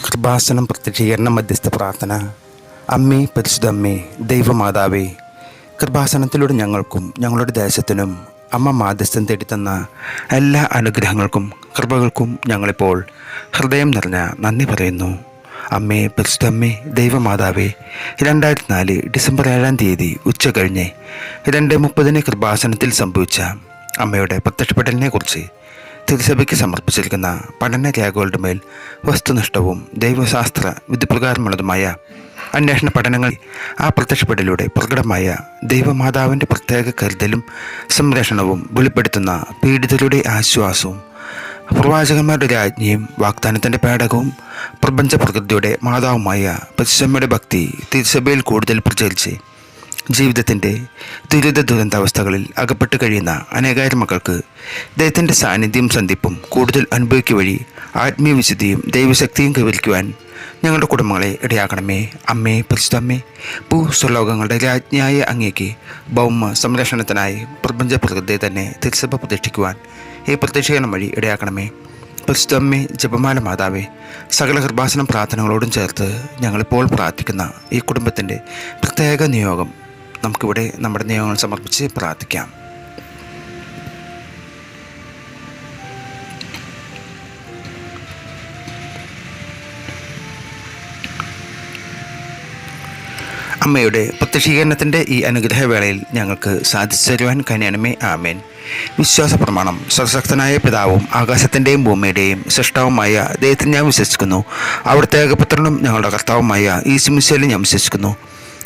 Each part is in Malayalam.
കൃപാസനം പ്രത്യക്ഷീകരണ മധ്യസ്ഥ പ്രാർത്ഥന. അമ്മേ, പരിശുദ്ധ അമ്മേ, ദൈവമാതാവേ, കൃപാസനത്തിലൂടെ ഞങ്ങൾക്കും ഞങ്ങളുടെ ദേശത്തിനും അമ്മ മാധ്യസ്ഥം തേടിത്തന്ന എല്ലാ അനുഗ്രഹങ്ങൾക്കും കൃപകൾക്കും ഞങ്ങളിപ്പോൾ ഹൃദയം നിറഞ്ഞ നന്ദി പറയുന്നു. അമ്മേ, പരിശുദ്ധ അമ്മേ, ദൈവമാതാവേ, 2004 ഡിസംബർ 7-ാം തീയതി ഉച്ച കഴിഞ്ഞ് 2:30 കൃപാസനത്തിൽ സംഭവിച്ച അമ്മയുടെ പ്രത്യക്ഷപ്പെടലിനെ കുറിച്ച് തിരുസഭയ്ക്ക് സമർപ്പിച്ചിരിക്കുന്ന പഠന രേഖകളുടെ മേൽ വസ്തുനിഷ്ഠവും ദൈവശാസ്ത്ര വിധിപ്രകാരമുള്ളതുമായ അന്വേഷണ പഠനങ്ങൾ ആ പ്രത്യക്ഷപ്പെടലിലൂടെ പ്രകടമായ ദൈവമാതാവിൻ്റെ പ്രത്യേക കരുതലും സംരക്ഷണവും വെളിപ്പെടുത്തുന്ന പീഡിതരുടെ ആശ്വാസവും പ്രവാചകന്മാരുടെ രാജ്ഞിയും വാഗ്ദാനത്തിൻ്റെ പേടകവും പ്രപഞ്ച പ്രകൃതിയുടെ മാതാവുമായ പരിശുദ്ധമ്മയുടെ ഭക്തി തിരുസഭയിൽ കൂടുതൽ പ്രചരിച്ച് ജീവിതത്തിൻ്റെ ദുരന്താവസ്ഥകളിൽ അകപ്പെട്ട് കഴിയുന്ന അനേകായിരം മക്കൾക്ക് ദൈവത്തിൻ്റെ സാന്നിധ്യം സന്ധിപ്പും കൂടുതൽ അനുഭവിക്കുക വഴി ആത്മീയ വിശുദ്ധിയും ദൈവശക്തിയും കൈവരിക്കുവാൻ ഞങ്ങളുടെ കുടുംബങ്ങളെ ഇടയാക്കണമേ. അമ്മേ, പരിശുദ്ധ അമ്മേ, ഭൂസ്വലോകങ്ങളുടെ രാജ്ഞിയായ അങ്ങേക്ക് ഭൗമ സംരക്ഷണത്തിനായി പ്രപഞ്ച പ്രകൃതിയെ തന്നെ തിരുസഭ പ്രതിഷ്ഠിക്കുവാൻ ഈ പ്രത്യക്ഷീകരണം വഴി ഇടയാക്കണമേ. പരിശുദ്ധ അമ്മേ, ജപമാല മാതാവേ, സകല കൃപാസനം പ്രാർത്ഥനകളോടും ചേർത്ത് ഞങ്ങളിപ്പോൾ പ്രാർത്ഥിക്കുന്ന ഈ കുടുംബത്തിൻ്റെ പ്രത്യേക നിയോഗം നമുക്കിവിടെ നമ്മുടെ നിയോഗങ്ങൾ സമർപ്പിച്ച് പ്രാർത്ഥിക്കാം. അമ്മയുടെ പ്രത്യക്ഷീകരണത്തിൻ്റെ ഈ അനുഗ്രഹവേളയിൽ ഞങ്ങൾക്ക് സാധിച്ചു തരുവാൻ കനിയണമേ. ആമേൻ. വിശ്വാസ പ്രമാണം. സർവശക്തനായ പിതാവും ആകാശത്തിൻ്റെയും ഭൂമിയുടെയും സൃഷ്ടാവുമായ ദൈവത്തിൽ ഞാൻ വിശ്വസിക്കുന്നു. അവിടുത്തെ ഏകപുത്രനും ഞങ്ങളുടെ കർത്താവുമായ ഈശോമിശിഹായിൽ ഞാൻ വിശ്വസിക്കുന്നു.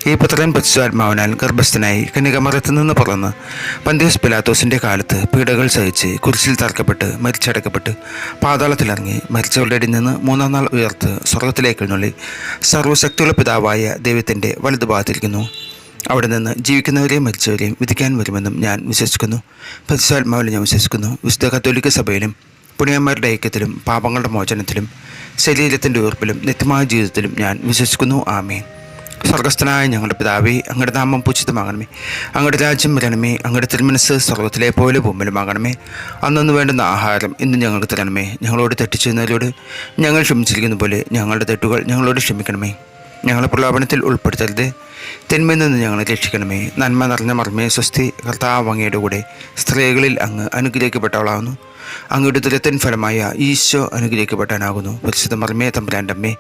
ഈ പുത്രൻ പരിശുദ്ധാത്മാവിനാൽ ഗർഭസ്ഥനായി കന്യകാമറിയത്തിൽ നിന്ന് പിറന്ന് പന്തിയോസ് പിലാത്തോസിൻ്റെ കാലത്ത് പീഡകൾ സഹിച്ച് കുരിശിൽ തറക്കപ്പെട്ട് മരിച്ചടക്കപ്പെട്ട് പാതാളത്തിലിറങ്ങി മരിച്ചവരുടെ ഇടയിൽ നിന്ന് 3-ാം നാൾ ഉയർത്ത് സ്വർഗത്തിലേക്ക് എഴുന്നള്ളി സർവ്വശക്തിയുള്ള പിതാവായ ദൈവത്തിൻ്റെ വലതുഭാഗത്തിരിക്കുന്നു. അവിടെ നിന്ന് ജീവിക്കുന്നവരെയും മരിച്ചവരെയും വിധിക്കാൻ വരുമെന്നും ഞാൻ വിശ്വസിക്കുന്നു. പരിശുദ്ധാത്മാവിൽ ഞാൻ വിശ്വസിക്കുന്നു. വിശുദ്ധ കത്തോലിക്ക സഭയിലും പുണ്യന്മാരുടെ ഐക്യത്തിലും പാപങ്ങളുടെ മോചനത്തിലും ശരീരത്തിൻ്റെ ഉയർപ്പിലും നിത്യമായ ജീവിതത്തിലും ഞാൻ വിശ്വസിക്കുന്നു. ആമേൻ. സ്വർഗസ്ഥനായ ഞങ്ങളുടെ പിതാവേ, അങ്ങയുടെ നാമം പൂജിതമാകണമേ. അങ്ങയുടെ രാജ്യം വരണമേ. അങ്ങയുടെ തിരുമനസ്സ് സ്വർഗത്തിലെ പോലെ ഭൂമിയിലുമാകണമേ. അന്നു വേണ്ടുന്ന ആഹാരം ഇന്ന് ഞങ്ങൾക്ക് തരണമേ. ഞങ്ങളോട് തെറ്റ് ചെയ്യുന്നവരോട് ഞങ്ങൾ ക്ഷമിച്ചിരിക്കുന്ന പോലെ ഞങ്ങളുടെ തെറ്റുകൾ ഞങ്ങളോട് ക്ഷമിക്കണമേ. ഞങ്ങളെ പ്രലോഭനത്തിൽ ഉൾപ്പെടുത്തരുത്, തിന്മയിൽ നിന്ന് ഞങ്ങളെ രക്ഷിക്കണമേ. നന്മ നിറഞ്ഞ മർമ്മേ സ്വസ്തി. കർത്താവ് അങ്ങയുടെ കൂടെ സ്ത്രീകളിൽ അങ്ങ് അനുഗ്രഹിക്കപ്പെട്ടവളാകുന്നു. അങ്ങയുടെ ദുരത്തിൻ ഫലമായ ഈശോ അനുഗ്രഹിക്കപ്പെട്ടാനാകുന്നു. പരിശുദ്ധ മർമ്മേ, തമ്പുരാൻ്റെ അമ്മേ,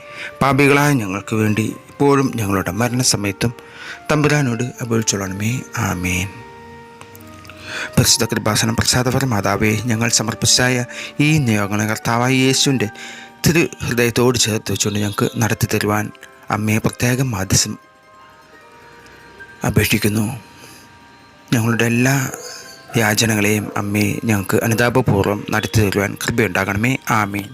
പാപികളായ ഞങ്ങൾക്ക് വേണ്ടി ഇപ്പോഴും ഞങ്ങളുടെ മരണസമയത്തും തമ്പുരാനോട് അപേക്ഷിച്ചോളണമേ. ആമേൻ. പരിശുദ്ധ കൃപാസനം പ്രസാദപര മാതാവേ, ഞങ്ങൾ സമർപ്പിച്ചായ ഈ നിയോഗങ്ങളെ കർത്താവായ യേശുവിൻ്റെ തിരു ഹൃദയത്തോട് ചേർത്ത് വെച്ചുകൊണ്ട് ഞങ്ങൾക്ക് നടത്തി തരുവാൻ അമ്മയെ പ്രത്യേകം മാധ്യസം അപേക്ഷിക്കുന്നു. ഞങ്ങളുടെ എല്ലാ യാചനകളെയും അമ്മയെ ഞങ്ങൾക്ക് അനുതാപപൂർവ്വം നടത്തി തരുവാൻ കൃപയുണ്ടാകണമേ. ആമേൻ.